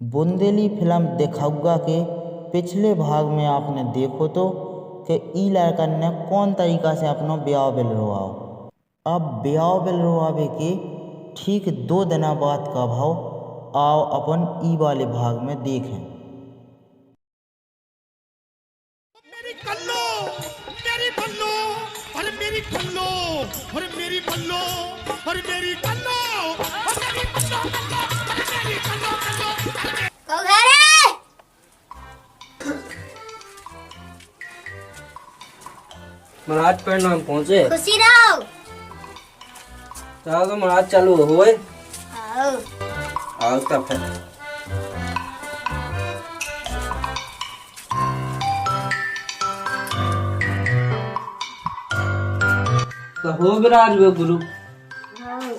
Bundeli film दिखाऊगा के पिछले भाग में आपने देखो तो कि ई लड़कन ने कौन तरीका से अपनो ब्याह बिलरवाओ। अब ब्याह बिलरवावे के ठीक 2 दिना बाद का भाव आओ अपन ई वाले भाग में देखें। मेरी कल्लो, मेरी बल्लो, और मेरी कल्लो, और मेरी बल्लो, और मेरी कल्लो, और मेरी बल्लो, कल्लो, और मेरी कल्लो, कल्लो, ओ घरे महाराज परिणाम पहुंचे। खुशी रहो। चलो तो महाराज चालू हुए। आओ आओ तब फिर तो हो विराज वे गुरु। आओ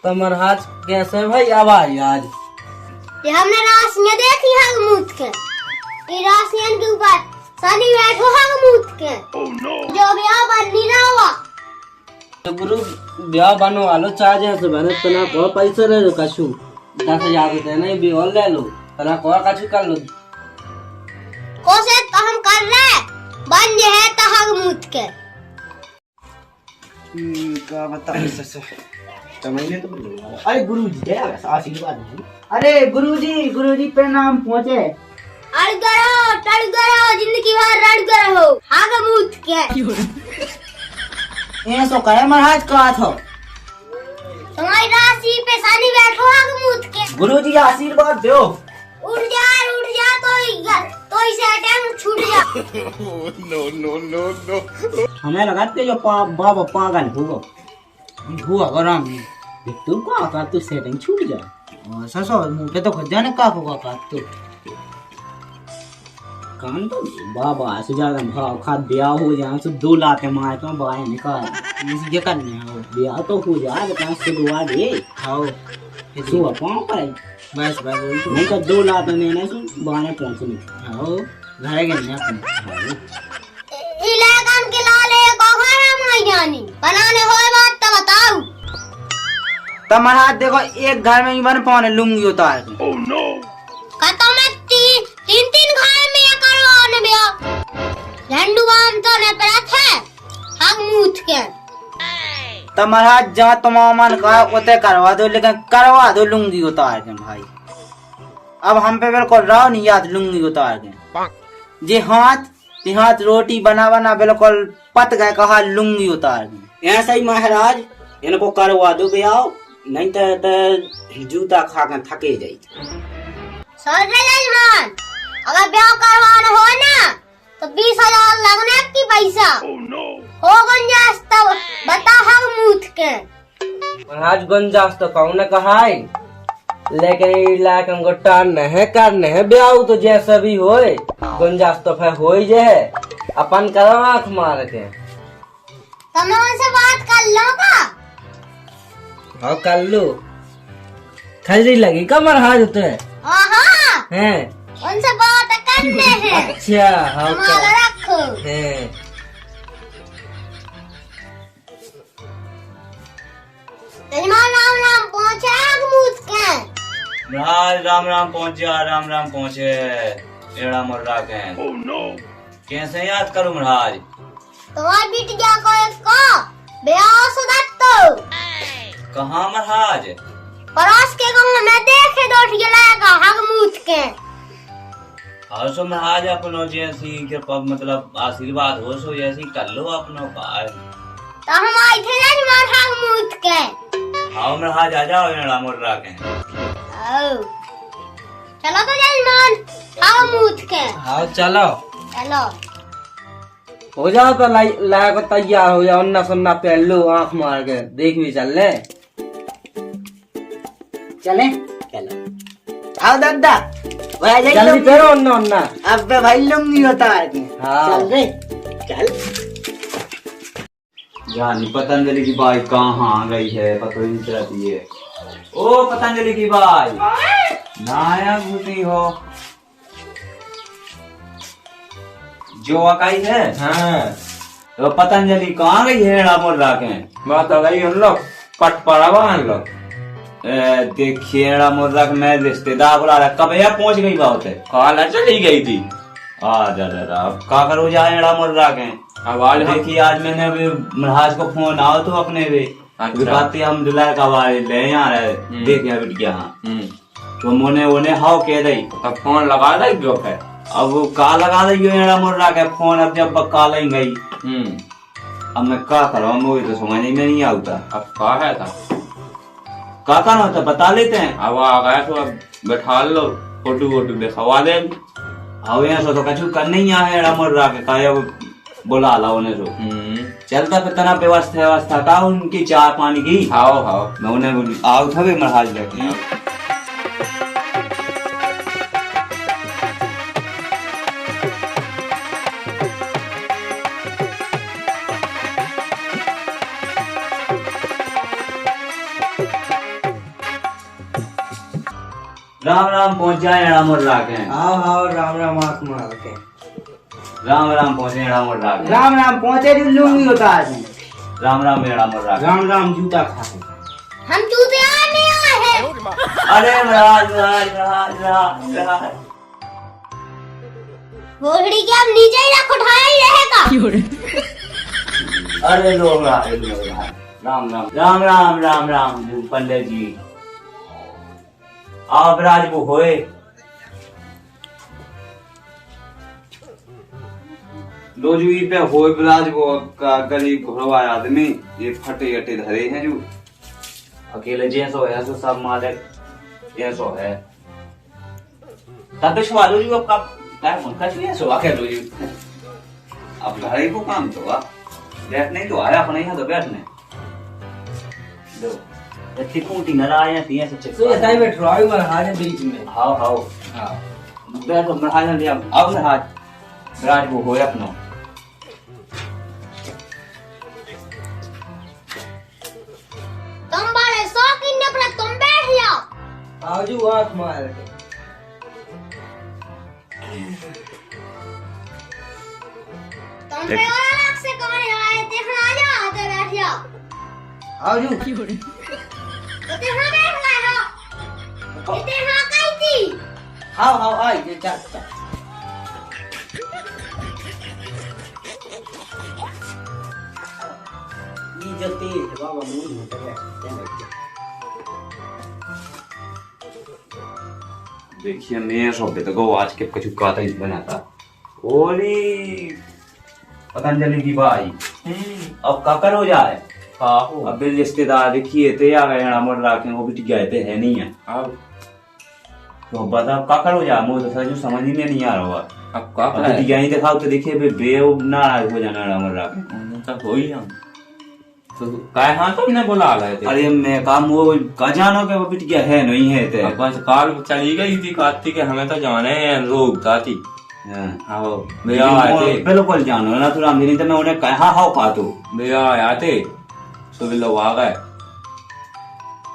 तो महाराज कैसे भाई आवाज आज ये हमने राशियां देखी हगमूत के। ये राशियन के ऊपर शनि बैठो हगमूत के। जो ब्याह बन नहीं रहा हुआ। तो गुरु ब्याह बनो वालो चाह जैसे बने तना को पैसे ले लो कछु 10,000 रुपए नहीं भी और ले लो तना को कछु कर लो। कोशिश तो हम कर रहे बन जे है तो हगमूत के। का बता ऐसे समझने तो बोलो। अरे गुरुजी जय आशीर्वाद दीजिए। अरे गुरुजी प्रणाम पहुँचे। टड़ जिंदगी भर रड़ हो हगमूत के। ये सो करे महाराज का था। तुम्हारी राशि पे शनि बैठो हगमूत के। गुरुजी आशीर्वाद दो। उठ जा तो इसे टाइम छूट जा। हमें लगाते जो बाबा पागल हुआ गरम तू का का तू सेटिंग छूट जा। ससो मुंह पे तो खुद जाने का होगा का तू कान तो बाबा से ज्यादा भाव खा ब्याह हो जाए तो 2 लाख मार तो बाहर निकाल ये करने हो ब्याह तो हो जाए लेकिन से दुआ दे आओ तू पाँव पर बस नहीं तो 2 लाख में ना सो बाहर पहुंचने आओ घर के नहीं अपन इलाकन के लाले को घर हम नहीं जानी बनाने होए बात तो बताओ। तो महाराज देखो एक घर में ही बन पाने लूंगी उतार के। कतो में तीन घर में ये करवाने ब्याह झंडू बाम तो ने परत है हगमूत के। तो महाराज जहाँ तुम मन का उते करवा दो लेकिन करवा दो लूंगी उतार के भाई। अब हम पे बिल्कुल राव नहीं याद लूंगी उतार के जी हाथ रोटी बना बिल्कुल पत गए कहा लूंगी उतार के। ऐसा ही महाराज इनको करवा दो ब्याह नहीं तो जूता खा कर थके जाये। जजमान अगर ब्याह करवाना हो ना तो 20,000 लगने की पैसा हो गुंजाइश तब बता हगमूत के। महाराज गुंजाइश तो कौन ने कहा है लेकिन इलाके हमको टान है करने है ब्याह तो जैसा भी होए गुंजाइश तो फिर हो ही जाए अपन करो आँख मार के। तो मैं उनसे बात कर लूँगा। हाँ कर लो खरीदी लगी का महाराज होते हैं उनसे बात करने हैं। अच्छा हाँ हमारा रखो हैं जजमान राम पहुँचे हगमूत के। महाराज राम राम पहुँचे एड़ा मुर्रा के। कैसे याद करूं महाराज। तुम्हारी बिटिया को इसको ब्याह सुदत्तो कहाँ महाराज। पड़ोस के गांव में देखे दो लाएगा हगमूत के। और सो महाराज अपनो जैसी कृपा मतलब आशीर्वाद हो सो जैसी कर लो अपनो बात। तो हम आए थे जजमान हगमूत के। हाँ महाराज आ जाओ एड़ा मुर्रा के। आओ चलो तो जजमान हगमूत के। हाँ चलो हो जाओ तो लाया को तैयार हो जाओ अन्ना सन्ना पहन लो आँख मार के देख भी चल ले चले आओ दादा जल्दी करो अन्ना अब भाई लूंगी उतार के। हाँ चल रे चल यानी पतंजलि की बाई कहाँ गई है पता ही नहीं चलती है। ओ पतंजलि की बाई नाया घुसी हो जो अकाई है। हाँ तो पतंजलि कहाँ गई है एड़ा मोर राके? बात हो गई उन लोग पट पड़ा हुआ हम लोग। देखिए एड़ा मोर राक मैं रिश्तेदार बुला रहा, कब यार पहुंच गई बात है? कॉल चली गई थी। आ जा अब का करो जाए एड़ा मोर राके? अब आज हम देखिए आज मैंने अभी महाराज को फोन आओ तो अपने भी अच्छा। बात हम दुल्हा का वाले ले यहाँ रहे देखे बिटिया। हाँ तो मोने उन्हें हाउ कह दई अब फोन लगा दे जो है। अब वो का लगा दई एड़ा मोर राके फोन, अब जब का नहीं गई अब मैं का करूँ, मुझे तो समझ में नहीं आता। अब कहा है था का करना होता बता लेते हैं। अब आ गया तो अब बैठा लो, फोटो वोटो दिखवा दे। अब यहाँ से तो कछु करने ही यहाँ है एड़ा मोर राके का अब बोला ला उन्हें तो चलता फिर तना व्यवस्था था उनकी चाय पानी की। हाओ हाओ मैं उन्हें आओ था भी महाराज लेके। राम राम पहुंच जाए एड़ा मोर राके। आओ आओ राम राम आंख मार के। राम राम पहुंचे एड़ा मोर राके। राम राम पहुंचे लूंगी होता है। राम राम एड़ा मोर राके। राम राम जूता खा के। हम जूते आज नहीं आए हैं। अरे महाराज महाराज महाराज महाराज घोड़ी के अब नीचे ही रख, उठाया ही रहेगा। अरे लोग राम राम राम राम राम राम पंडित जी आप राज वो होए। लोजुई पे होए ब्राज वो का गरीब घोड़वा आदमी ये फटे अटे धरे हैं जो अकेले जैसो है सो सब मालिक जैसो है तब वालो जी अब का उनका चाहिए सो आके लो जी अब घरे को काम तो बैठ नहीं तो आया अपने यहाँ तो बैठने दो इतनी खूंटी न आए हैं तीन से तो ये टाइम बैठ रहा है महाराज बीच में। हां हां हां बैठो महाराज ने दिया अब महाराज राज वो होए अपनो। तुम बड़े शौकीन ने अपना तुम बैठ जाओ। आओ जी आंख मार के। तुम पे और अलग से कौन आए देखना आ जाओ, तो बैठ जाओ। आओ जी तो देखना बैठ गए हो। इतने हाँ कही थी। हाओ हाओ आई जे चल चल। ये जल्दी बाबा मुंह में चले। देखिए मैं सब तो गो आज के कछु काता ही बना था ओली पतंजलि की भाई अब का करो जाए। अब भी रिश्तेदार देखिए ते आ गए अमर राखे वो भी गए थे है नहीं है। अब तो बता का करो जाए मुझे तो सच समझ ही में नहीं आ रहा। अब का अब तो यहीं दिखाओ तो देखिए बे नाराज हो जाना अमर राखे। तब हो ही हम तो काय हां तो ने बुला लाए थे। अरे मैं काम वो का जानो के वो बिटिया है नहीं है ते अब बस काल चली गई थी काती के हमें तो जाने हैं लोग ताती। हाँ भैया आए थे बिल्कुल जानो ना तुम नहीं तो मैं उन्हें कहा हाउ खातो भैया आए थे सुबह लोग आ गए।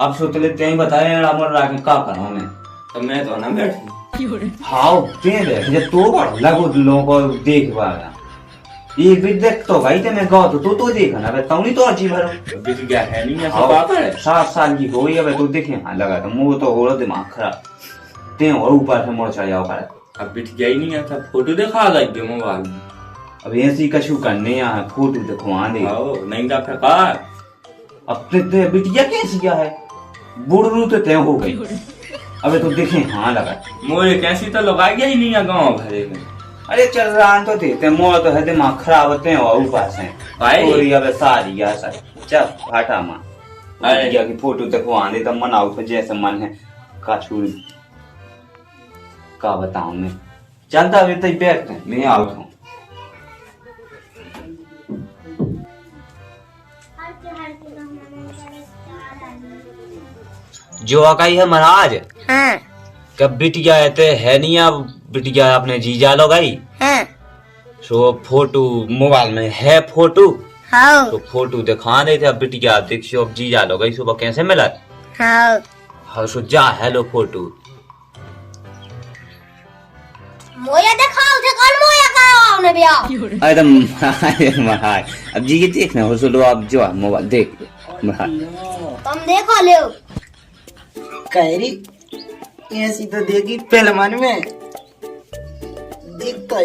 अब सोचले ते ही बताए अमर राखे का करो मैं तो मैं तो ना बैठी हाउ ते देख जब तो लगो लोगों को देख पाएगा ये भी देख तो भाई ते मैं गाँव तो देखा ना तू नहीं तो अच्छी भरो बिच गया है नहीं है हाँ, बात है 7 साल की हो गई अब तो देखे हाँ लगा तो मुंह तो हो रहा दिमाग खराब ते और ऊपर से मोड़ चढ़ जाओ कर अब बिच गया ही नहीं है था फोटो दिखा दे मोबाइल में। अब ऐसी कछु करने यहाँ फोटो दिखवा दे आओ नहीं दा प्रकार अब ते बिटिया कैसी क्या है बुढ़रू तो तय हो गई अबे तो देखे हाँ लगा मोरे कैसी तो लगाई गया ही नहीं है गाँव भरे में। अरे चल रहा तो देते मोड़ तो है दिमाग खराब होते हैं और ऊपर से पूरी अब सारी या सर चल फाटा मां बिटिया की फोटो दिखवा दे तब मन आउट तो जैसे मन है काछू का बताऊं मैं चलता अभी तक बैठ मैं आउट हूँ जो आकाई है महाराज हाँ कब बिटिया है नहीं अब बिटिया अपने जीजा लो गई हाँ सो फोटो मोबाइल में है फोटो हाँ तो फोटो दिखा रहे थे अब बिटिया देखियो अब जीजा लो गई सुबह कैसे मिला हाँ हाँ सो जा है लो फोटो मोया दिखाओ थे कौन मोया कराओ ने ब्याह अरे महाराज अब जी के देखना हो सो अब जो है मोबाइल देख महाराज तुम देखो ले कहरी ऐसी तो देखी फिल्मन में देख कर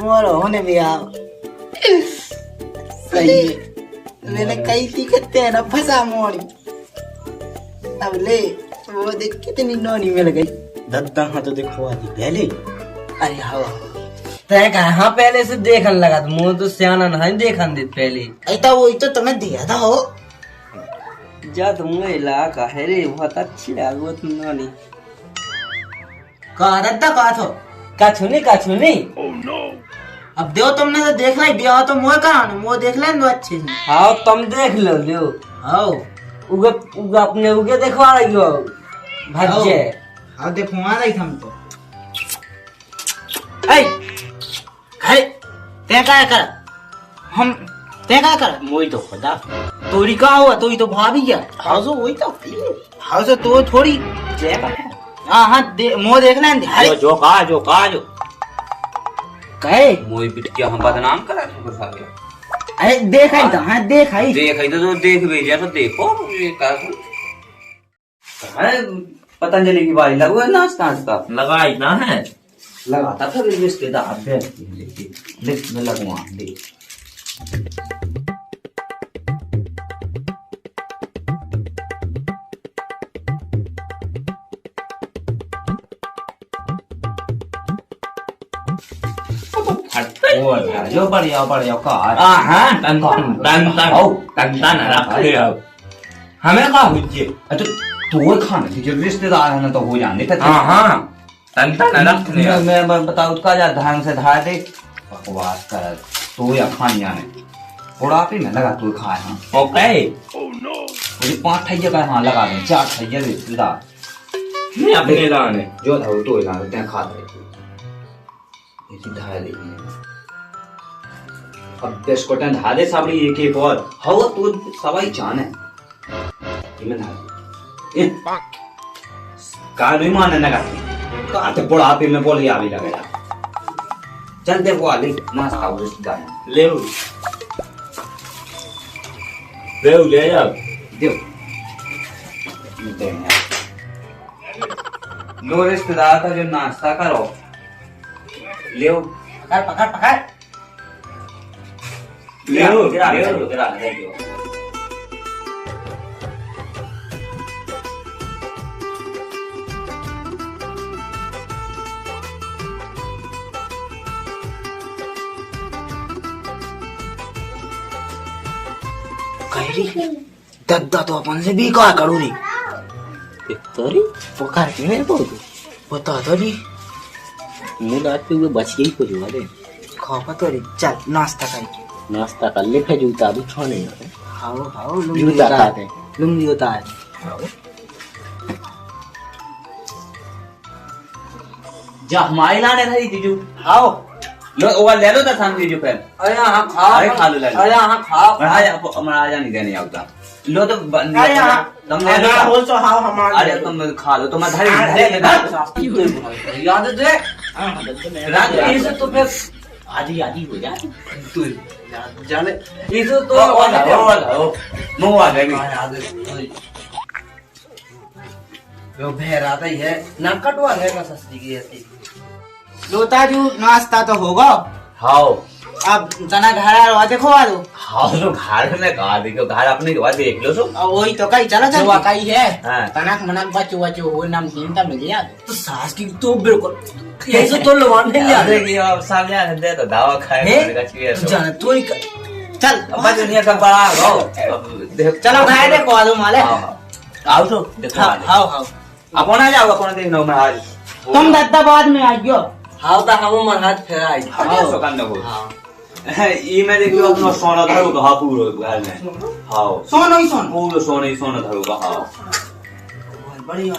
मोर होने भी आओ सही है। मैंने कई थी कहते हैं ना फंसा मोड़ी अब ले वो देख कितनी नौनी मिल गई दत्ता हाँ तो देखो आदि पहले अरे हवा तय कहाँ पहले से देखने लगा था मुँह तो सियाना नहीं देखन दे पहले ऐसा वही तो तुम्हें दिया था हो जा तुम इलाका है रे बहुत अच्छी है वो तुम नहीं कहा दत्ता कहा थो काछू नहीं अब देखो तुमने तो देखना ही ब्याह तो मोह कराने मोह देख लें तो अच्छे से हाँ तुम देख लो लियो हाँ उगे उगे अपने उगे देखवा रही हो भज्जे हाँ देखो वहाँ रही हम तो ऐ अरे ते क्या कर हम ते क्या कर मोई तो खुदा तोरी का हुआ तोरी तो भाभी क्या हाँ सो वही तो हाँ सो तो थोड़ी हाँ हाँ मोह देख लें अरे जो का कहे मोई पिट के हम बदनाम करा तो साले अरे देखा ही तो हाँ देखा ही देख तो देख भेजा तो देखो ये का पतंजलि की बारी लगवा नाश्ता लगाई ना है लगाता था रिश्तेदार लिख में लगवा देख जो बढ़िया कार हमें कहा हुई अच्छा तो खाने की जो रिश्तेदार है ना तो हो जाने मैं बताऊ का जा ढंग से धा दे बकवास कर तो या खाने आने थोड़ा पे ना लगा तू खाए हाँ ओके मुझे 5 ठैया का हाँ लगा दे 4 ठैया रिश्तेदार नहीं अपने लाने जो था वो तो लाने ते खा दे ऐसी धा दे अब 10 कोटन धा दे साबड़ी एक और हवा तू सवाई जाने ये धा दे का नहीं मानने लगा का ते बुढ़ापे में बोली आ भी लगेगा चल दे वो आली नाश्ता वो रिश्तेदार ले ले जा दो लो रिश्तेदार का जो नाश्ता करो ले पकड़ ले दद्दा तो अपन से भी कहा करो नहीं तोरी पुकार के मेरे को बता तो नहीं मुंह डालते हुए बच गई कुछ वाले खापा तो नहीं चल नाश्ता खाए नाश्ता कर ले फिर जूता भी छोड़ने हाओ जूता खाते लुंगी होता है जा हमारी लाने था जीजू हाओ लो वो ले लो था जीजू फिर अरे हाँ खा अरे खा लो ले लो अरे हाँ खा हमारा नहीं देने आवता लो तो अरे हाँ हो तो हाओ हमारा अरे तुम खा लो तुम धरी याद दे रात इसे तो फिर आधी आधी हो जाए तू जाने इसे तो मुँह आ जाएगी वो भैर आता ही है ना कटवा है का सस्ती की ऐसी लोताजू नाश्ता तो होगा हाँ अब तना घर आ देखो आ दो हाँ तो घर में कहा देखो घर अपने के बाद देख लो सो अब वही तो कहीं चला जो वाकई है हाँ। तनक मनक बच्चो बच्चो हो नाम चिंता मिल गया तो सास की तो बिल्कुल ऐसे तो लवान नहीं याद देखिए अब सामने आने दे तो दावा खाए का चाहिए तू जाने तू ही चल अब दुनिया का बड़ा हो चलो घर देखो आ दो माले आओ तो देखो हाओ हाओ अपन आ जाओ अपन देखना मैं आज तुम दत्ता बाद में आइयो हाँ तो हम मन हाथ फेराई हाँ सुकंद को ई में देखियो अपना सोना धरो का पूरो घर में हाँ सोनो ही सोनो पूरो सोना ही सोना धरो का हाँ बड़ी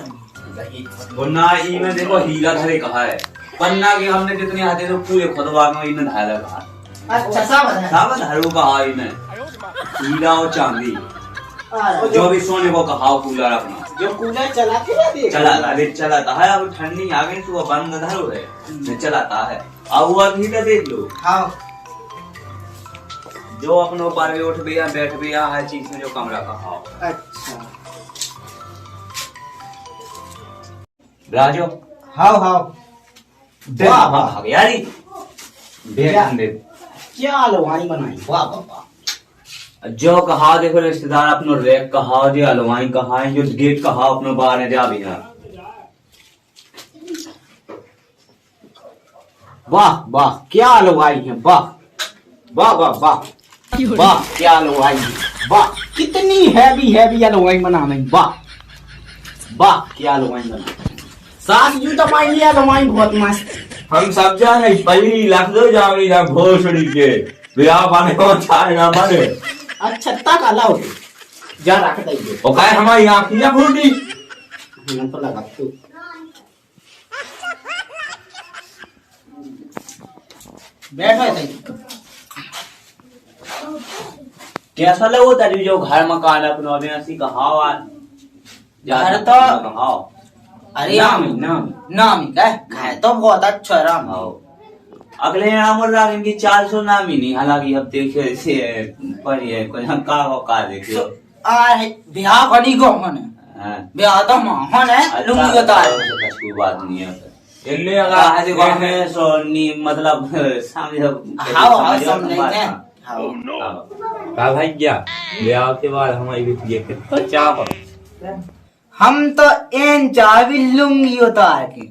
वरना ई में देखो हीरा धरे कहा है पन्ना के हमने जितने आते थे पूरे खुदवा में इन्हें धारा कहा अच्छा सब है सब धरो कहा इन्हें हीरा और चांदी जो भी सोने को कहा कूलर अपना जो कूलर चलाते रहते चलाता है। अब ठंडी आ गई तो बंद धरो है चलाता है। अब वो अभी का देख लो। हाँ जो अपनो पर भी उठ भी बैठ भी हर चीज में जो कमरा कहा। अच्छा राजो हाँ हाँ वाह वाह यारी क्या हलवाई बनाई वाह वाह वाह। जो कहा देखो रिश्तेदार अपनो रैक कहा जो हलवाई कहा है जो गेट कहा अपनो बाहर जा भी है। वाह वाह क्या हलवाई है वाह वाह वाह वाह वाह क्या हलवाई है वाह कितनी हैवी हैवी हलवाई बना रही वाह वाह क्या हलवाई बना सास जू तो माई लिया हलवाई बहुत मस्त। हम सब जाने पहली लख दो जाओगी ना घोषणी के ब्याह बने को चाहे ना बने। अच्छा तक अलाउ जा रख दइए ओ काय हमारी आंखियां फूटी। हम तो लगा तू बैठो ऐसे कैसा लगो तारी जो घर मकान अपनो अभी कहा घर तो अरे नाम है तो बहुत अच्छा है राम। अगले नाम और इनकी 400 नाम ही नहीं। हालांकि अब देखे से पर ये कोई हम का देखे ब्याह बनी को मन ब्याह तो महान है लुंगी बता कोई बात नहीं है। इनने आज को अगर हमें सोनी मतलब सामने हाँ समझे का भाई क्या ब्याह के बाद हमारी भी कितना चाह हम तो एन चावी लुंगी उतार के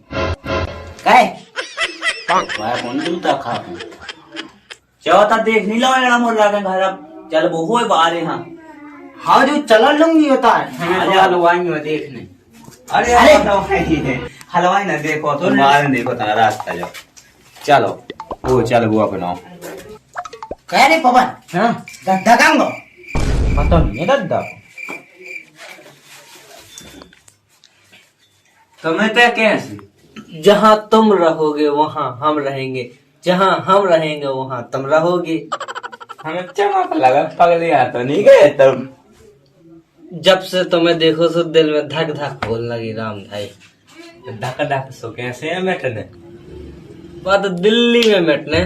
कहे कौन जूता खा चौथा देख नहीं लो नाम और घर अब चल वो हो बाहर यहाँ। हाँ जो चलो लुंगी उतार हलवाई में देखने। अरे हलवाई ना देखो तो बाहर देखो तना रास्ता जाओ चलो वो चल वो अपना कह रे पवन गड्ढा कांगो पता नहीं गड्ढा तुम्हें तो कैसे जहाँ तुम रहोगे वहाँ हम रहेंगे, जहाँ हम रहेंगे वहाँ तुम रहोगे। हमें चमक लगा पगले आता नहीं गए तुम। जब से तुम्हें देखो तो दिल में धक धक होने लगी राम भाई। धक धक सो कैसे है मिटने बात दिल्ली में मिटने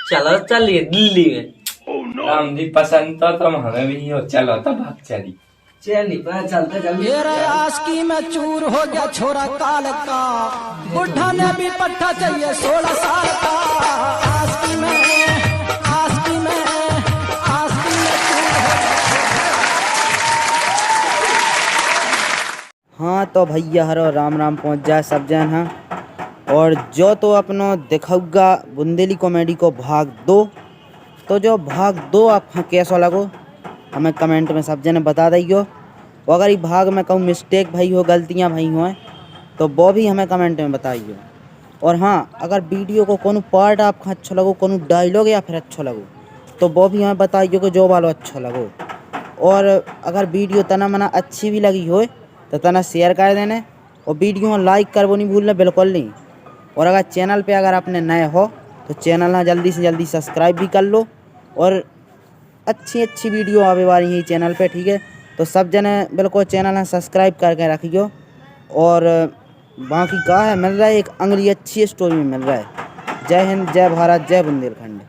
चलो चलिए दिल्ली में। राम जी पसंद तो तुम हमें भी हो चलो तो भाग चली चलिए पता चलते जल्दी। आस्की में चूर हो गया छोरा काल का बुढ़ा ने भी पट्टा चाहिए 16 साल का। आस्की में चूर हो हाँ तो भैया हरो राम राम पहुँच जाए सब जन। हाँ और जो तो अपनो दिखाऊगा बुंदेली कॉमेडी को भाग 2 तो जो भाग 2 आप कैसा लगो हमें कमेंट में सब जने बता दियो। और अगर ये भाग में कहूँ मिस्टेक भाई हो गलतियाँ भाई हो तो वो भी हमें कमेंट में बताइए। और हाँ अगर वीडियो को कोनो पार्ट आपको अच्छा लगो कोनो डायलॉग या फिर अच्छा लगो तो वो भी हमें बताइए कि जो वालो अच्छा लगो। और अगर वीडियो तना मना अच्छी भी लगी हो तो तना शेयर कर देने और वीडियो में लाइक करवो नहीं भूलना बिल्कुल नहीं। और अगर चैनल पे अगर आपने नए हो तो चैनल ना जल्दी से जल्दी सब्सक्राइब भी कर लो। और अच्छी वीडियो आवे वाली है चैनल पे ठीक है तो सब जने बिल्कुल चैनल ना सब्सक्राइब करके रखियो। और बाकी का है मिल रहा है एक अंगली अच्छी स्टोरी में मिल रहा है। जय हिंद जय भारत जय बुंदेलखंड।